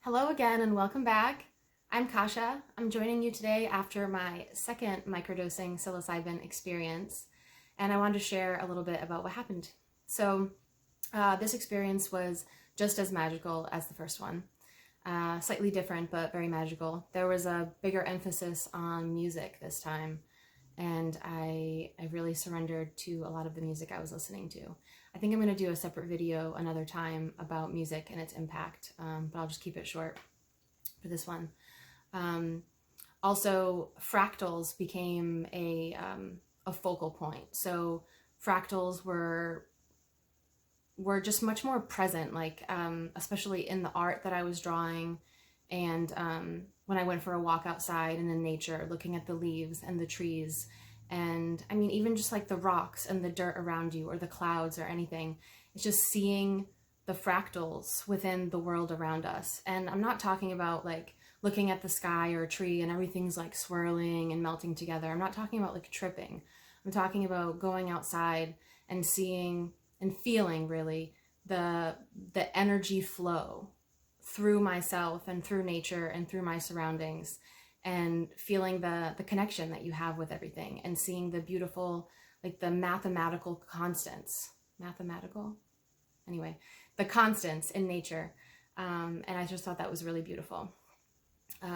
Hello again and welcome back. I'm Kasia. I'm joining you today after my second microdosing psilocybin experience, and I wanted to share a little bit about what happened. So this experience was just as magical as the first one. Slightly different, but very magical. There was a bigger emphasis on music this time, and I really surrendered to a lot of the music I was listening to. I think I'm going to do a separate video another time about music and its impact, but I'll just keep it short for this one. Also, fractals became a focal point. So fractals were just much more present, like especially in the art that I was drawing, and when I went for a walk outside and in nature, looking at the leaves and the trees. And I mean, even just like the rocks and the dirt around you or the clouds or anything, it's just seeing the fractals within the world around us. And I'm not talking about like looking at the sky or a tree and everything's like swirling and melting together. I'm not talking about like tripping. I'm talking about going outside and seeing and feeling really the energy flow through myself and through nature and through my surroundings, and feeling the connection that you have with everything, and seeing the beautiful, like the mathematical constants, the constants in nature. And I just thought that was really beautiful.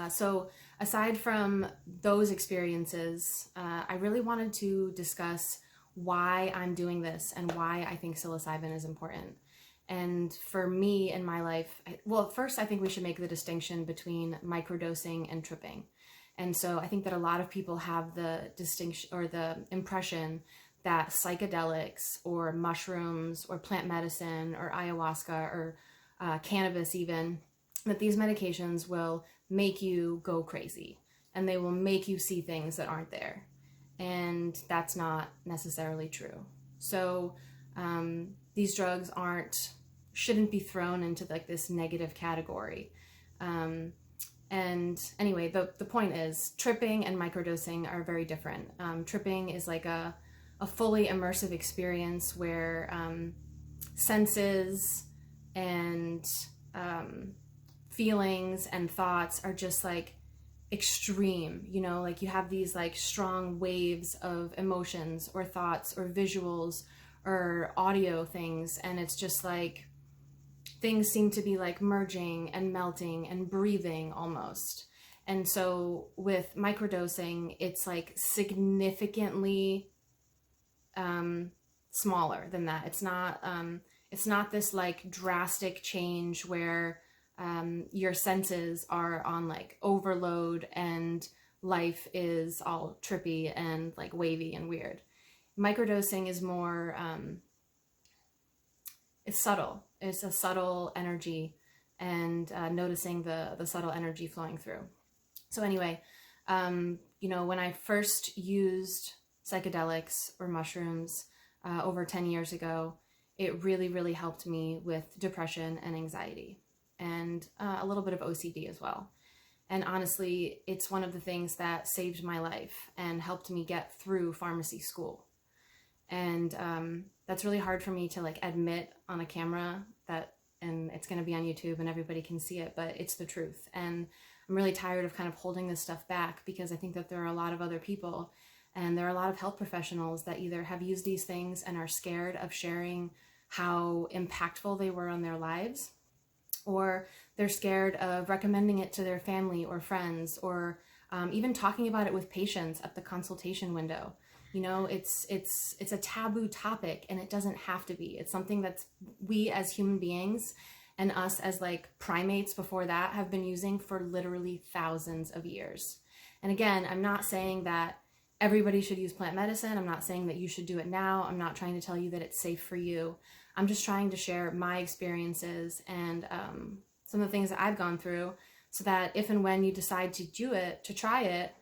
So aside from those experiences, I really wanted to discuss why I'm doing this and why I think psilocybin is important. And for me in my life, well, first I think we should make the distinction between microdosing and tripping. And so I think that a lot of people have the distinction or the impression that psychedelics or mushrooms or plant medicine or ayahuasca or cannabis even, that these medications will make you go crazy and they will make you see things that aren't there. And that's not necessarily true. So these drugs shouldn't be thrown into like this negative category. And anyway, the point is, tripping and microdosing are very different. Tripping is like a fully immersive experience where senses and feelings and thoughts are just like extreme, you know, like you have these like strong waves of emotions or thoughts or visuals or audio things, and it's just like things seem to be like merging and melting and breathing almost. And so with microdosing, it's like significantly smaller than that. It's not this like drastic change where your senses are on like overload and life is all trippy and like wavy and weird. Microdosing is more it's subtle. It's a subtle energy, and noticing the subtle energy flowing through. So anyway, you know, when I first used psychedelics or mushrooms over 10 years ago, it really, really helped me with depression and anxiety, and a little bit of OCD as well. And honestly, it's one of the things that saved my life and helped me get through pharmacy school. And that's really hard for me to like admit on a camera, and it's going to be on YouTube and everybody can see it, but it's the truth. And I'm really tired of kind of holding this stuff back, because I think that there are a lot of other people, and there are a lot of health professionals that either have used these things and are scared of sharing how impactful they were on their lives, or they're scared of recommending it to their family or friends, or even talking about it with patients at the consultation window. You know, it's a taboo topic, and it doesn't have to be. It's something that's we as human beings and us as like primates before that have been using for literally thousands of years. And again, I'm not saying that everybody should use plant medicine. I'm not saying that you should do it now. I'm not trying to tell you that it's safe for you. I'm just trying to share my experiences and some of the things that I've gone through, so that if and when you decide to do it, to try it,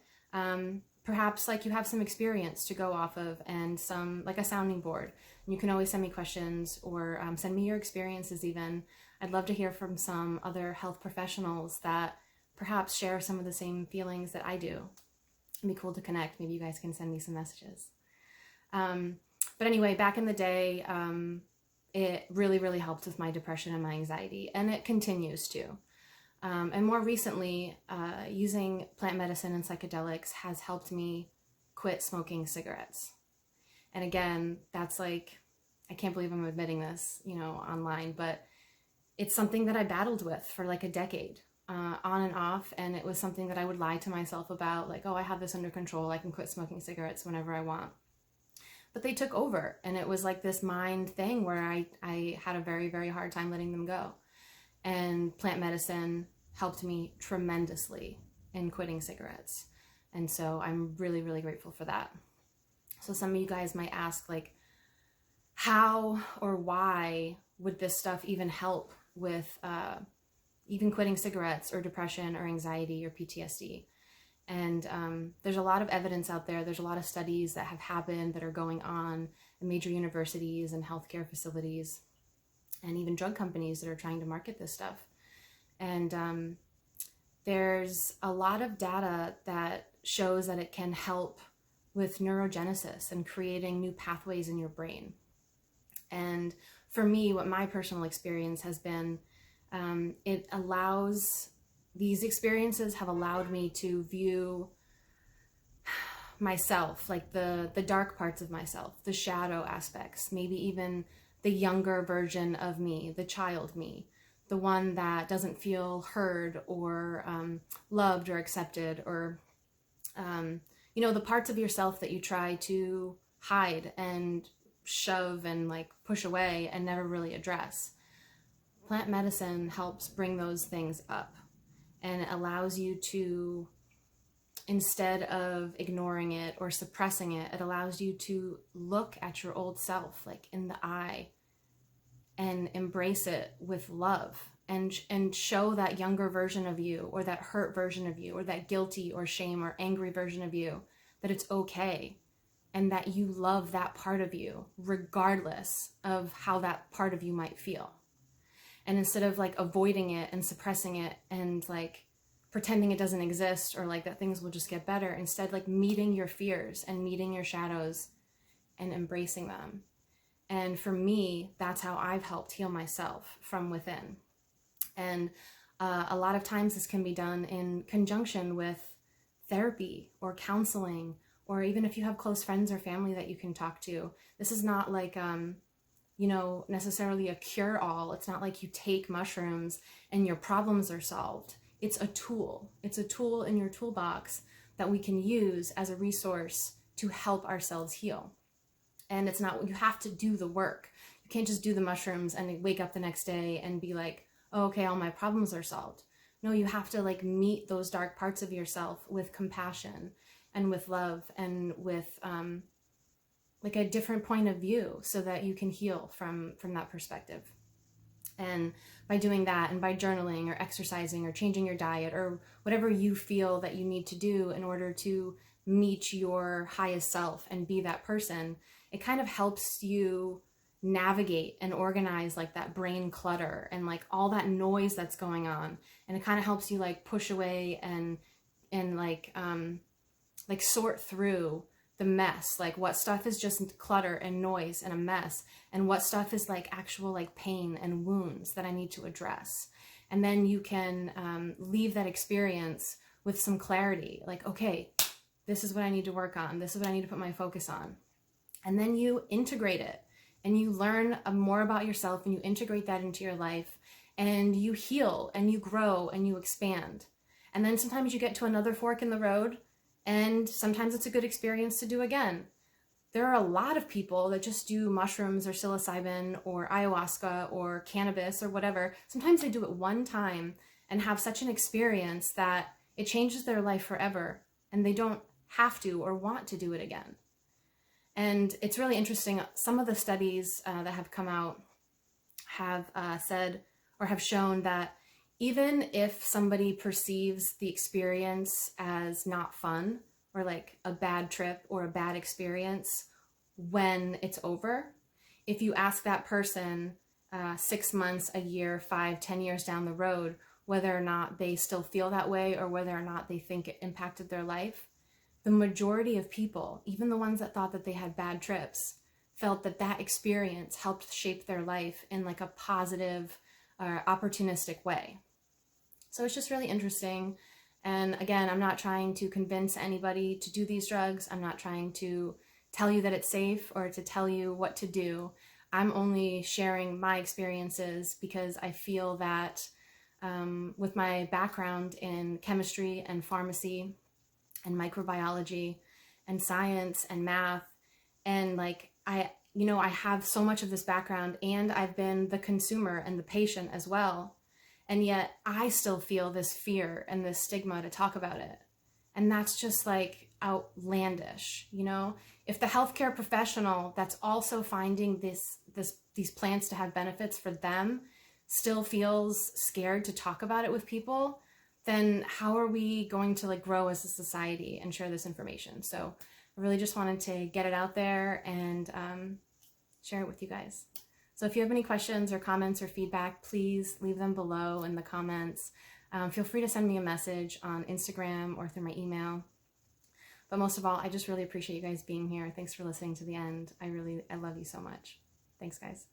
perhaps like you have some experience to go off of, and some like a sounding board. And you can always send me questions, or send me your experiences even. I'd love to hear from some other health professionals that perhaps share some of the same feelings that I do. It'd be cool to connect. Maybe you guys can send me some messages. But anyway, back in the day, it really, really helped with my depression and my anxiety, and it continues to. And more recently, using plant medicine and psychedelics has helped me quit smoking cigarettes. And again, that's like, I can't believe I'm admitting this, you know, online, but it's something that I battled with for like a decade, on and off. And it was something that I would lie to myself about, like, oh, I have this under control. I can quit smoking cigarettes whenever I want. But they took over, and it was like this mind thing where I had a very, very hard time letting them go. And plant medicine helped me tremendously in quitting cigarettes. And so I'm really, really grateful for that. So some of you guys might ask, like, how or why would this stuff even help with even quitting cigarettes or depression or anxiety or PTSD? And there's a lot of evidence out there. There's a lot of studies that have happened that are going on in major universities and healthcare facilities, and even drug companies that are trying to market this stuff. And there's a lot of data that shows that it can help with neurogenesis and creating new pathways in your brain. And for me, what my personal experience has been, these experiences have allowed me to view myself, like the dark parts of myself, the shadow aspects, maybe even the younger version of me, the child me, the one that doesn't feel heard or loved or accepted, or you know, the parts of yourself that you try to hide and shove and like push away and never really address. Plant medicine helps bring those things up, and it allows you to, instead of ignoring it or suppressing it, it allows you to look at your old self like in the eye and embrace it with love, and show that younger version of you, or that hurt version of you, or that guilty or shame or angry version of you, that it's okay, and that you love that part of you regardless of how that part of you might feel. And instead of like avoiding it and suppressing it and like pretending it doesn't exist, or like that things will just get better, instead like meeting your fears and meeting your shadows and embracing them. And for me, that's how I've helped heal myself from within. And a lot of times this can be done in conjunction with therapy or counseling, or even if you have close friends or family that you can talk to. This is not like, you know, necessarily a cure-all. It's not like you take mushrooms and your problems are solved. It's a tool. It's a tool in your toolbox that we can use as a resource to help ourselves heal. And it's not, you have to do the work. You can't just do the mushrooms and wake up the next day and be like, oh, okay, all my problems are solved. No, you have to like meet those dark parts of yourself with compassion and with love and with like a different point of view, so that you can heal from that perspective. And by doing that, and by journaling or exercising or changing your diet or whatever you feel that you need to do in order to meet your highest self and be that person, it kind of helps you navigate and organize like that brain clutter and like all that noise that's going on. And it kind of helps you like push away and like sort through the mess, like what stuff is just clutter and noise and a mess, and what stuff is like actual like pain and wounds that I need to address. And then you can leave that experience with some clarity, like, okay, this is what I need to work on. This is what I need to put my focus on. And then you integrate it and you learn more about yourself, and you integrate that into your life, and you heal and you grow and you expand. And then sometimes you get to another fork in the road, and sometimes it's a good experience to do again. There are a lot of people that just do mushrooms or psilocybin or ayahuasca or cannabis or whatever. Sometimes they do it one time and have such an experience that it changes their life forever, and they don't have to or want to do it again. And it's really interesting. Some of the studies that have come out have said or have shown that even if somebody perceives the experience as not fun, or like a bad trip or a bad experience when it's over, if you ask that person 6 months, a year, 5, 10 years down the road, whether or not they still feel that way or whether or not they think it impacted their life, the majority of people, even the ones that thought that they had bad trips, felt that that experience helped shape their life in like a positive, opportunistic way. So it's just really interesting. And again, I'm not trying to convince anybody to do these drugs. I'm not trying to tell you that it's safe or to tell you what to do. I'm only sharing my experiences because I feel that with my background in chemistry and pharmacy and microbiology and science and math, and like I have so much of this background, and I've been the consumer and the patient as well. And yet I still feel this fear and this stigma to talk about it. And that's just like outlandish, you know? If the healthcare professional that's also finding these plants to have benefits for them still feels scared to talk about it with people, then how are we going to like grow as a society and share this information? So I really just wanted to get it out there and share it with you guys. So if you have any questions or comments or feedback, please leave them below in the comments. Feel free to send me a message on Instagram or through my email. But most of all, I just really appreciate you guys being here. Thanks for listening to the end. I love you so much. Thanks, guys.